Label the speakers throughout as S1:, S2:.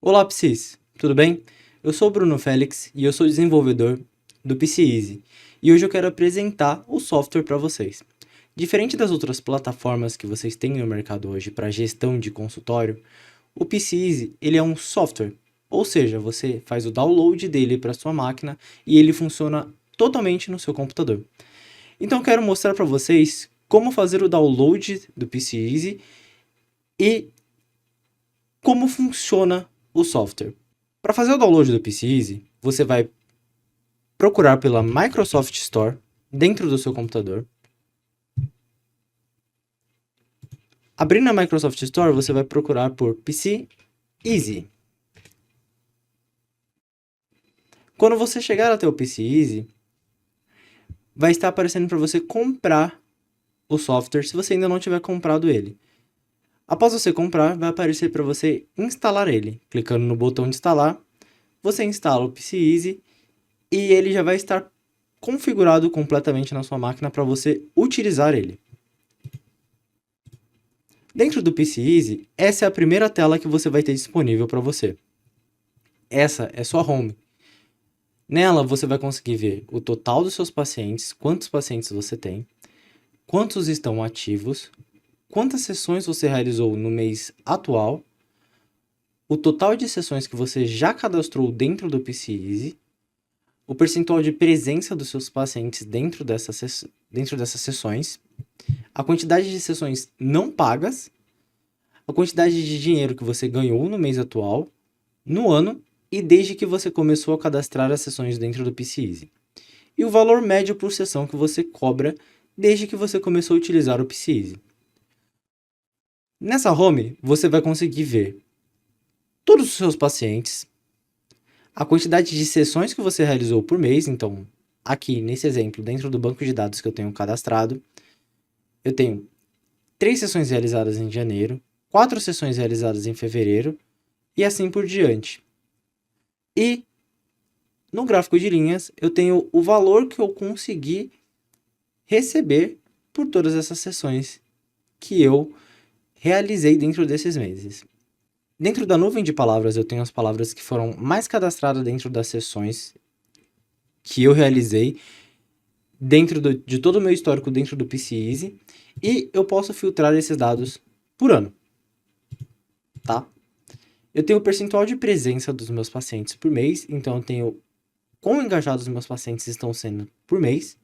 S1: Olá, Psis, tudo bem? Eu sou o Bruno Félix e eu sou desenvolvedor do PCEasy e hoje eu quero apresentar o software para vocês. Diferente das outras plataformas que vocês têm no mercado hoje para gestão de consultório, o PCEasy ele é um software, ou seja, você faz o download dele para sua máquina e ele funciona totalmente no seu computador. Então eu quero mostrar para vocês como fazer o download do PCEasy e como funciona o software. Para fazer o download do PCEasy, você vai procurar pela Microsoft Store dentro do seu computador. Abrindo a Microsoft Store, você vai procurar por PCEasy. Quando você chegar até o PCEasy, vai estar aparecendo para você comprar o software se você ainda não tiver comprado ele. Após você comprar, vai aparecer para você instalar ele. Clicando no botão de instalar, você instala o PCEasy e ele já vai estar configurado completamente na sua máquina para você utilizar ele. Dentro do PCEasy, essa é a primeira tela que você vai ter disponível para você. Essa é sua home. Nela você vai conseguir ver o total dos seus pacientes, quantos pacientes você tem, quantos estão ativos, quantas sessões você realizou no mês atual, o total de sessões que você já cadastrou dentro do PCEasy, o percentual de presença dos seus pacientes dentro dessas sessões, a quantidade de sessões não pagas, a quantidade de dinheiro que você ganhou no mês atual, no ano e desde que você começou a cadastrar as sessões dentro do PCEasy. E o valor médio por sessão que você cobra desde que você começou a utilizar o PCEasy. Nessa home, você vai conseguir ver todos os seus pacientes, a quantidade de sessões que você realizou por mês. Então, aqui nesse exemplo, dentro do banco de dados que eu tenho cadastrado, eu tenho 3 sessões realizadas em janeiro, 4 sessões realizadas em fevereiro e assim por diante. E no gráfico de linhas, eu tenho o valor que eu consegui receber por todas essas sessões que eu realizei dentro desses meses. Dentro da nuvem de palavras, eu tenho as palavras que foram mais cadastradas dentro das sessões que eu realizei dentro de todo o meu histórico dentro do PCEasy, e eu posso filtrar esses dados por ano, tá? Eu tenho o percentual de presença dos meus pacientes por mês, então eu tenho quão engajados os meus pacientes estão sendo por mês.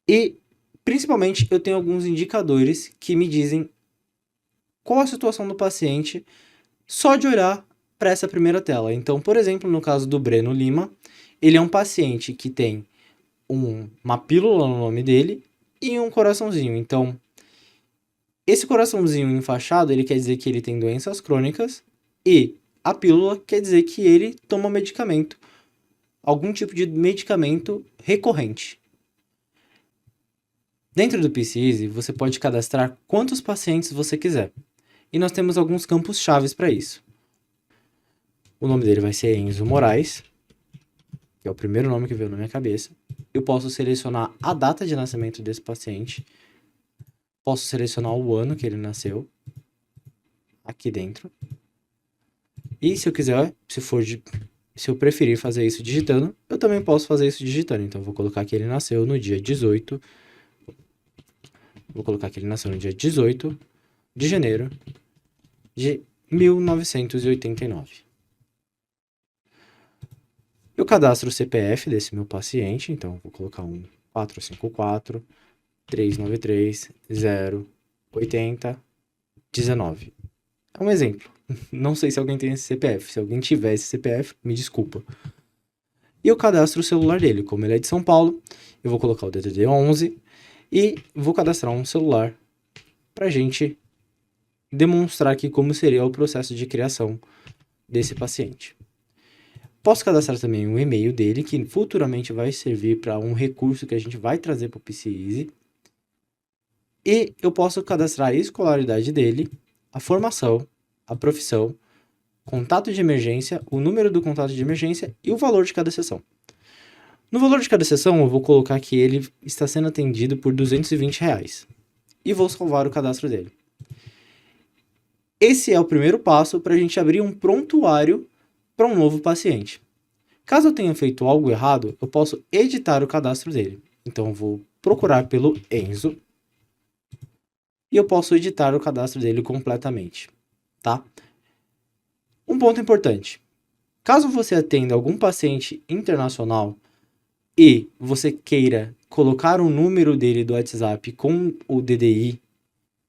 S1: E, principalmente, eu tenho alguns indicadores que me dizem qual a situação do paciente só de olhar para essa primeira tela. Então, por exemplo, no caso do Breno Lima, ele é um paciente que tem uma pílula no nome dele e um coraçãozinho. Então, esse coraçãozinho enfaixado, ele quer dizer que ele tem doenças crônicas, e a pílula quer dizer que ele toma medicamento, algum tipo de medicamento recorrente. Dentro do PCEasy, você pode cadastrar quantos pacientes você quiser. E nós temos alguns campos chaves para isso. O nome dele vai ser Enzo Moraes, que é o primeiro nome que veio na minha cabeça. Eu posso selecionar a data de nascimento desse paciente. Posso selecionar o ano que ele nasceu, aqui dentro. E se eu quiser, se eu preferir fazer isso digitando, eu também posso fazer isso digitando. Então, eu vou colocar que ele nasceu no dia 18. Vou colocar que ele nasceu no dia 18 de janeiro de 1989. Eu cadastro o CPF desse meu paciente, então vou colocar 454 393 080 19. É um exemplo. Não sei se alguém tem esse CPF. Se alguém tiver esse CPF, me desculpa. E eu cadastro o celular dele. Como ele é de São Paulo, eu vou colocar o DDD 11 e vou cadastrar um celular pra gente demonstrar aqui como seria o processo de criação desse paciente. Posso cadastrar também o e-mail dele, que futuramente vai servir para um recurso que a gente vai trazer para o PCEasy. E eu posso cadastrar a escolaridade dele, a formação, a profissão, contato de emergência, o número do contato de emergência e o valor de cada sessão. No valor de cada sessão, eu vou colocar que ele está sendo atendido por R$ 220 e vou salvar o cadastro dele. Esse é o primeiro passo para a gente abrir um prontuário para um novo paciente. Caso eu tenha feito algo errado, eu posso editar o cadastro dele. Então, eu vou procurar pelo Enzo e eu posso editar o cadastro dele completamente, tá? Um ponto importante. Caso você atenda algum paciente internacional e você queira colocar o número dele do WhatsApp com o DDI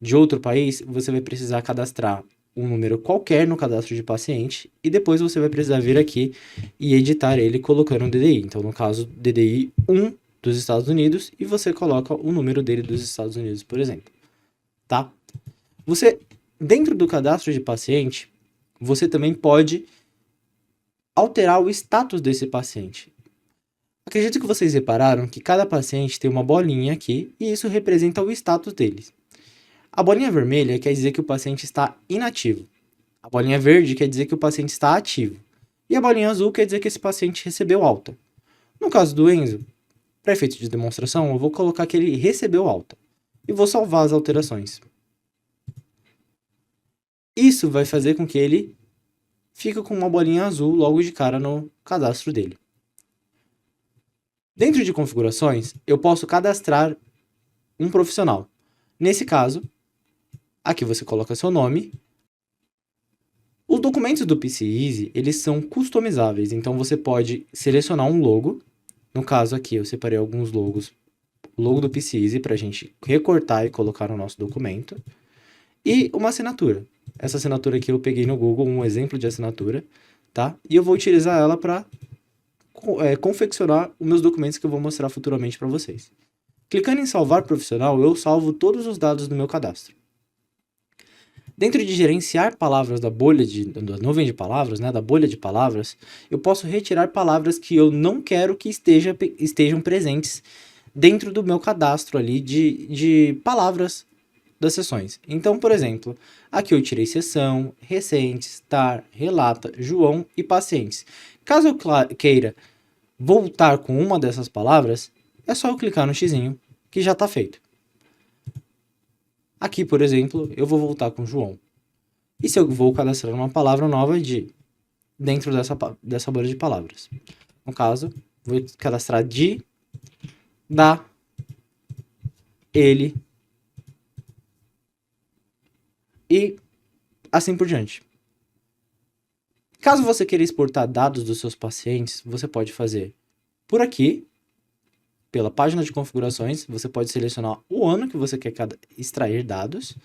S1: de outro país, você vai precisar cadastrar um número qualquer no cadastro de paciente e depois você vai precisar vir aqui e editar ele colocando um DDI. Então, no caso, DDI 1 dos Estados Unidos e você coloca o número dele dos Estados Unidos, por exemplo, tá? Você, dentro do cadastro de paciente, você também pode alterar o status desse paciente. Acredito que vocês repararam que cada paciente tem uma bolinha aqui e isso representa o status deles. A bolinha vermelha quer dizer que o paciente está inativo. A bolinha verde quer dizer que o paciente está ativo. E a bolinha azul quer dizer que esse paciente recebeu alta. No caso do Enzo, para efeito de demonstração, eu vou colocar que ele recebeu alta. E vou salvar as alterações. Isso vai fazer com que ele fique com uma bolinha azul logo de cara no cadastro dele. Dentro de configurações, eu posso cadastrar um profissional. Nesse caso, aqui você coloca seu nome. Os documentos do PC Easy, eles são customizáveis, então você pode selecionar um logo. No caso aqui, eu separei alguns logos. O logo do PC Easy para a gente recortar e colocar no nosso documento. E uma assinatura. Essa assinatura aqui eu peguei no Google, um exemplo de assinatura, tá? E eu vou utilizar ela para confeccionar os meus documentos que eu vou mostrar futuramente para vocês. Clicando em salvar profissional, eu salvo todos os dados do meu cadastro. Dentro de gerenciar palavras da nuvem de palavras, né, da bolha de palavras, eu posso retirar palavras que eu não quero que estejam presentes dentro do meu cadastro ali de palavras das sessões. Então, por exemplo, aqui eu tirei sessão, recentes, tar, relata, João e pacientes. Caso eu queira voltar com uma dessas palavras, é só eu clicar no xizinho que já está feito. Aqui, por exemplo, eu vou voltar com João. E se eu vou cadastrar uma palavra nova dentro dessa bolha de palavras. No caso, vou cadastrar de, da, ele e assim por diante. Caso você queira exportar dados dos seus pacientes, você pode fazer por aqui, pela página de configurações, você pode selecionar o ano que você quer extrair dados,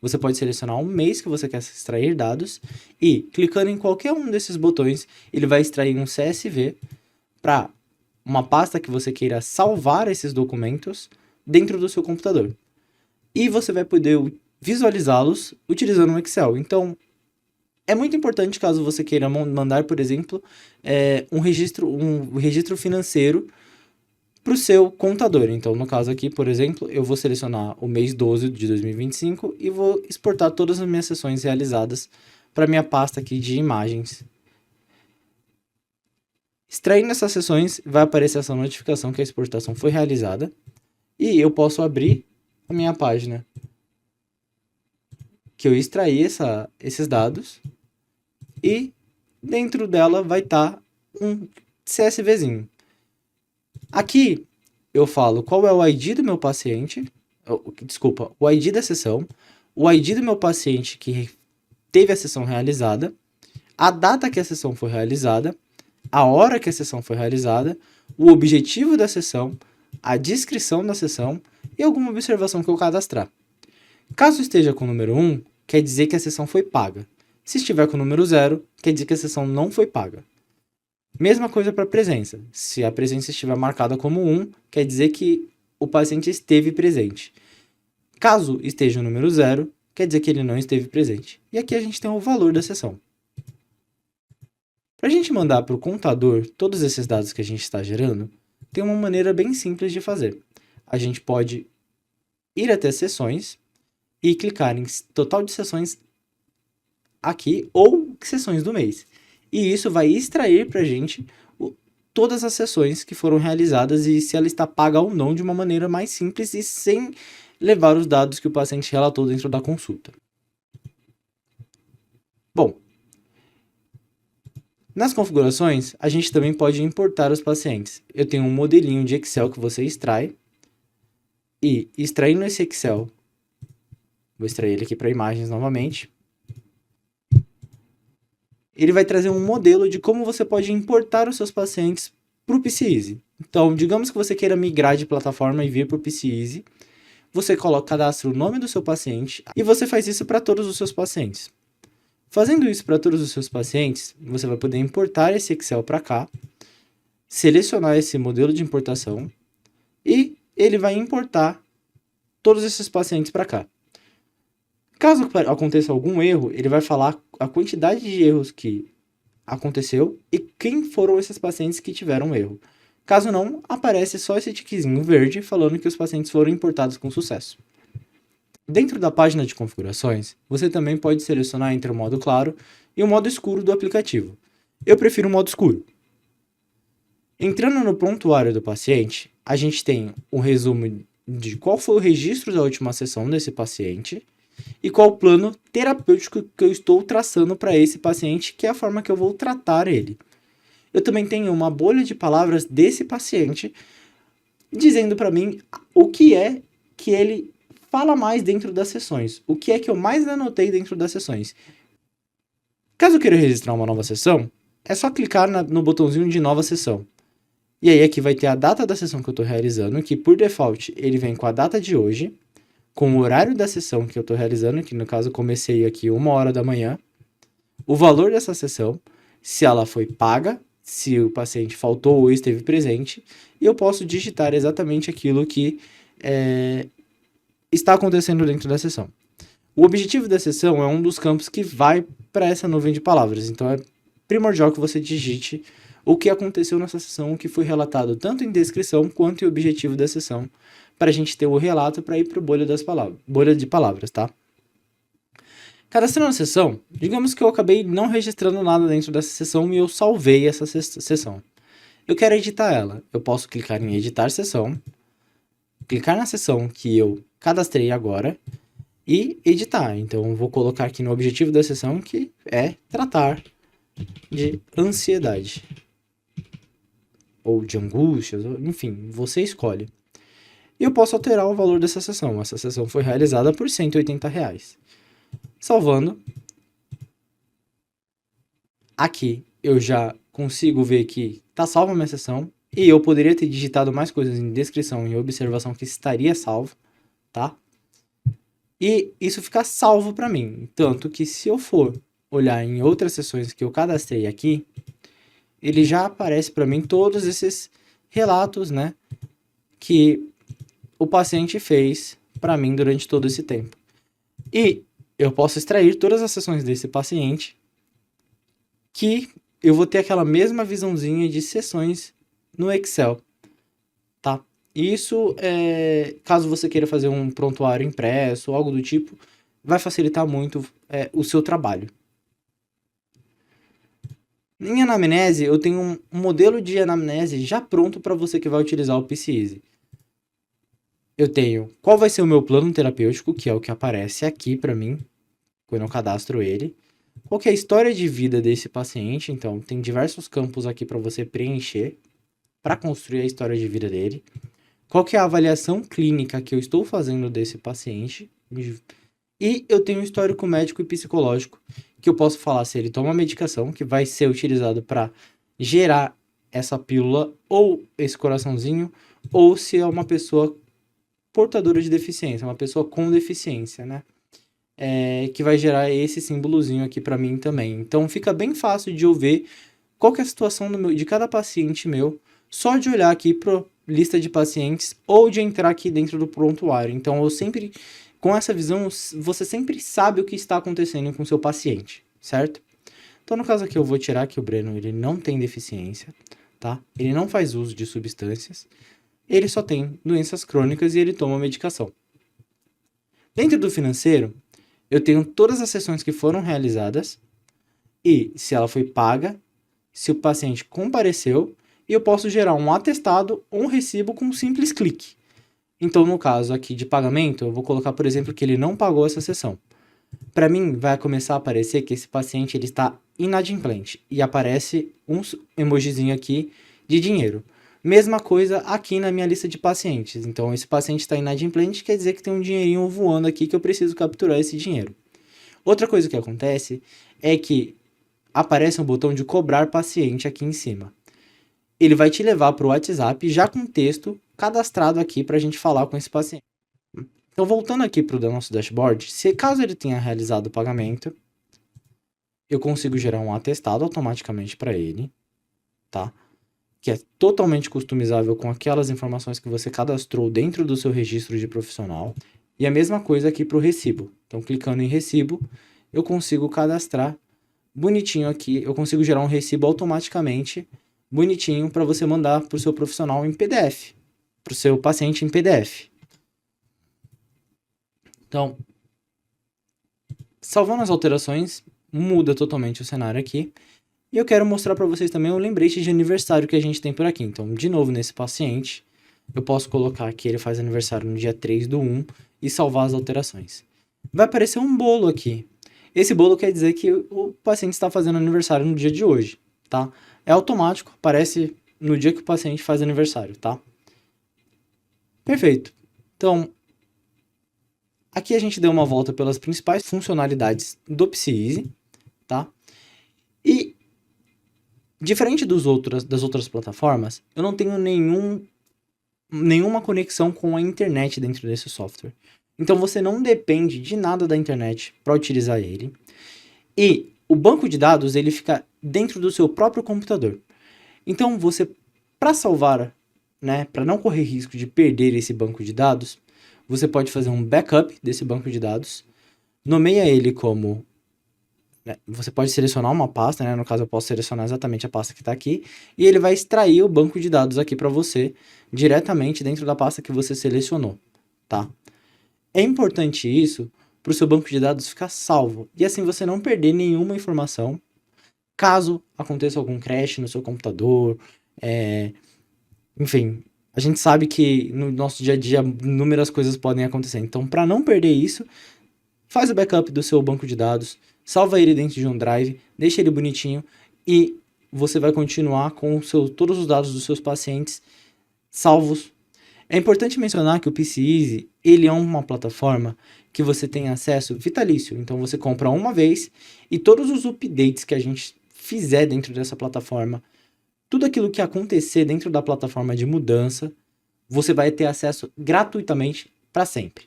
S1: você pode selecionar um mês que você quer extrair dados e, clicando em qualquer um desses botões, ele vai extrair um CSV para uma pasta que você queira salvar esses documentos dentro do seu computador. E você vai poder visualizá-los utilizando o Excel. Então, é muito importante caso você queira mandar, por exemplo, um registro financeiro para o seu contador. Então, no caso aqui, por exemplo, eu vou selecionar o mês 12 de 2025 e vou exportar todas as minhas sessões realizadas para minha pasta aqui de imagens. Extraindo essas sessões, vai aparecer essa notificação que a exportação foi realizada e eu posso abrir a minha página que eu extraí esses dados e dentro dela vai estar um CSVzinho. Aqui eu falo qual é o ID do meu paciente, o ID da sessão, o ID do meu paciente que teve a sessão realizada, a data que a sessão foi realizada, a hora que a sessão foi realizada, o objetivo da sessão, a descrição da sessão e alguma observação que eu cadastrar. Caso esteja com o número 1, quer dizer que a sessão foi paga. Se estiver com o número 0, quer dizer que a sessão não foi paga. Mesma coisa para a presença. Se a presença estiver marcada como 1, quer dizer que o paciente esteve presente. Caso esteja no número 0, quer dizer que ele não esteve presente. E aqui a gente tem o valor da sessão. Para a gente mandar para o contador todos esses dados que a gente está gerando, tem uma maneira bem simples de fazer. A gente pode ir até sessões e clicar em total de sessões aqui ou sessões do mês. E isso vai extrair para a gente todas as sessões que foram realizadas e se ela está paga ou não de uma maneira mais simples e sem levar os dados que o paciente relatou dentro da consulta. Bom, nas configurações, a gente também pode importar os pacientes. Eu tenho um modelinho de Excel que você extrai, e extraindo esse Excel, vou extrair ele aqui para imagens novamente, ele vai trazer um modelo de como você pode importar os seus pacientes para o PCEasy. Então, digamos que você queira migrar de plataforma e vir para o PCEasy, você cadastra o nome do seu paciente e você faz isso para todos os seus pacientes. Fazendo isso para todos os seus pacientes, você vai poder importar esse Excel para cá, selecionar esse modelo de importação e ele vai importar todos esses pacientes para cá. Caso aconteça algum erro, ele vai falar a quantidade de erros que aconteceu e quem foram esses pacientes que tiveram erro. Caso não, aparece só esse tiquezinho verde falando que os pacientes foram importados com sucesso. Dentro da página de configurações, você também pode selecionar entre o modo claro e o modo escuro do aplicativo. Eu prefiro o modo escuro. Entrando no prontuário do paciente, a gente tem um resumo de qual foi o registro da última sessão desse paciente e qual o plano terapêutico que eu estou traçando para esse paciente, que é a forma que eu vou tratar ele. Eu também tenho uma bolha de palavras desse paciente dizendo para mim o que é que ele fala mais dentro das sessões, o que é que eu mais anotei dentro das sessões. Caso eu queira registrar uma nova sessão, é só clicar no botãozinho de nova sessão. E aí aqui vai ter a data da sessão que eu estou realizando, que por default ele vem com a data de hoje, com o horário da sessão que eu estou realizando, que no caso eu comecei aqui 1h da manhã, o valor dessa sessão, se ela foi paga, se o paciente faltou ou esteve presente, e eu posso digitar exatamente aquilo que está acontecendo dentro da sessão. O objetivo da sessão é um dos campos que vai para essa nuvem de palavras, então é primordial que você digite o que aconteceu nessa sessão, o que foi relatado tanto em descrição quanto em objetivo da sessão, para a gente ter o relato para ir para bolha de palavras, tá? Cadastrando a sessão, digamos que eu acabei não registrando nada dentro dessa sessão e eu salvei essa sessão. Eu quero editar ela. Eu posso clicar em editar sessão, clicar na sessão que eu cadastrei agora e editar. Então, eu vou colocar aqui no objetivo da sessão que é tratar de ansiedade ou de angústias, enfim, você escolhe. E eu posso alterar o valor dessa sessão. Essa sessão foi realizada por R$180. Salvando. Aqui eu já consigo ver que está salva a minha sessão. E eu poderia ter digitado mais coisas em descrição e observação que estaria salvo, tá? E isso fica salvo para mim. Tanto que se eu for olhar em outras sessões que eu cadastrei aqui, ele já aparece para mim todos esses relatos, né, que o paciente fez para mim durante todo esse tempo. E eu posso extrair todas as sessões desse paciente, que eu vou ter aquela mesma visãozinha de sessões no Excel, tá? Isso, caso você queira fazer um prontuário impresso ou algo do tipo, vai facilitar muito o seu trabalho. Em anamnese, eu tenho um modelo de anamnese já pronto para você que vai utilizar o PCEasy. Eu tenho qual vai ser o meu plano terapêutico, que é o que aparece aqui para mim, quando eu cadastro ele. Qual que é a história de vida desse paciente, então tem diversos campos aqui para você preencher, para construir a história de vida dele. Qual que é a avaliação clínica que eu estou fazendo desse paciente. E eu tenho um histórico médico e psicológico, que eu posso falar se ele toma medicação, que vai ser utilizado para gerar essa pílula, ou esse coraçãozinho, ou se é uma pessoa portadora de deficiência, uma pessoa com deficiência, né? Que vai gerar esse símbolozinho aqui para mim também. Então fica bem fácil de eu ver qual que é a situação de cada paciente meu, só de olhar aqui para lista de pacientes ou de entrar aqui dentro do prontuário. Então eu sempre, com essa visão, você sempre sabe o que está acontecendo com o seu paciente, certo? Então no caso aqui eu vou tirar que o Breno ele não tem deficiência, tá? Ele não faz uso de substâncias, ele só tem doenças crônicas e ele toma medicação. Dentro do financeiro, eu tenho todas as sessões que foram realizadas e se ela foi paga, se o paciente compareceu, e eu posso gerar um atestado ou um recibo com um simples clique. Então, no caso aqui de pagamento, eu vou colocar, por exemplo, que ele não pagou essa sessão. para mim vai começar a aparecer que esse paciente ele está inadimplente e aparece um emojizinho aqui de dinheiro. Mesma coisa aqui na minha lista de pacientes. Então, esse paciente está inadimplente, quer dizer que tem um dinheirinho voando aqui que eu preciso capturar esse dinheiro. Outra coisa que acontece é que aparece um botão de cobrar paciente aqui em cima. Ele vai te levar para o WhatsApp já com texto cadastrado aqui para a gente falar com esse paciente. Então, voltando aqui para o nosso dashboard, se caso ele tenha realizado o pagamento, eu consigo gerar um atestado automaticamente para ele, tá? Que é totalmente customizável com aquelas informações que você cadastrou dentro do seu registro de profissional. E a mesma coisa aqui para o recibo. Então, clicando em recibo, eu consigo cadastrar bonitinho aqui, eu consigo gerar um recibo automaticamente, bonitinho, para você mandar para o seu profissional em PDF, para o seu paciente em PDF. Então, salvando as alterações, muda totalmente o cenário aqui. E eu quero mostrar para vocês também o lembrete de aniversário que a gente tem por aqui. Então, de novo, nesse paciente, eu posso colocar que ele faz aniversário no dia 3/1 e salvar as alterações. Vai aparecer um bolo aqui. Esse bolo quer dizer que o paciente está fazendo aniversário no dia de hoje, tá? É automático, aparece no dia que o paciente faz aniversário, tá? Perfeito. Então, aqui a gente deu uma volta pelas principais funcionalidades do PCeasy, tá? E, diferente das outras plataformas, eu não tenho nenhuma conexão com a internet dentro desse software. Então, você não depende de nada da internet para utilizar ele. E o banco de dados, ele fica dentro do seu próprio computador. Então, você, para salvar, né, para não correr risco de perder esse banco de dados, você pode fazer um backup desse banco de dados, nomeia ele como... né, você pode selecionar uma pasta, né, no caso eu posso selecionar exatamente a pasta que está aqui, e ele vai extrair o banco de dados aqui para você, diretamente dentro da pasta que você selecionou, tá? É importante isso para o seu banco de dados ficar salvo, e assim você não perder nenhuma informação, caso aconteça algum crash no seu computador, enfim... A gente sabe que no nosso dia a dia inúmeras coisas podem acontecer. Então, para não perder isso, faz o backup do seu banco de dados, salva ele dentro de um drive, deixa ele bonitinho e você vai continuar com todos os dados dos seus pacientes salvos. É importante mencionar que o PCeasy, ele é uma plataforma que você tem acesso vitalício. Então, você compra uma vez e todos os updates que a gente fizer dentro dessa plataforma, tudo aquilo que acontecer dentro da plataforma de mudança, você vai ter acesso gratuitamente para sempre.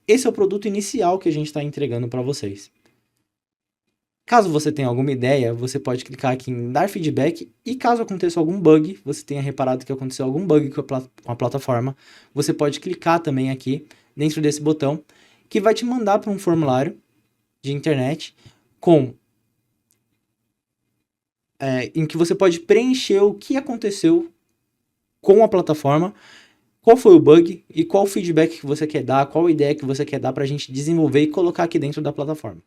S1: Esse é o produto inicial que a gente está entregando para vocês. Caso você tenha alguma ideia, você pode clicar aqui em dar feedback e caso aconteça algum bug, você tenha reparado que aconteceu algum bug com a plataforma, você pode clicar também aqui dentro desse botão que vai te mandar para um formulário de internet em que você pode preencher o que aconteceu com a plataforma, qual foi o bug e qual o feedback que você quer dar, qual ideia que você quer dar para a gente desenvolver e colocar aqui dentro da plataforma.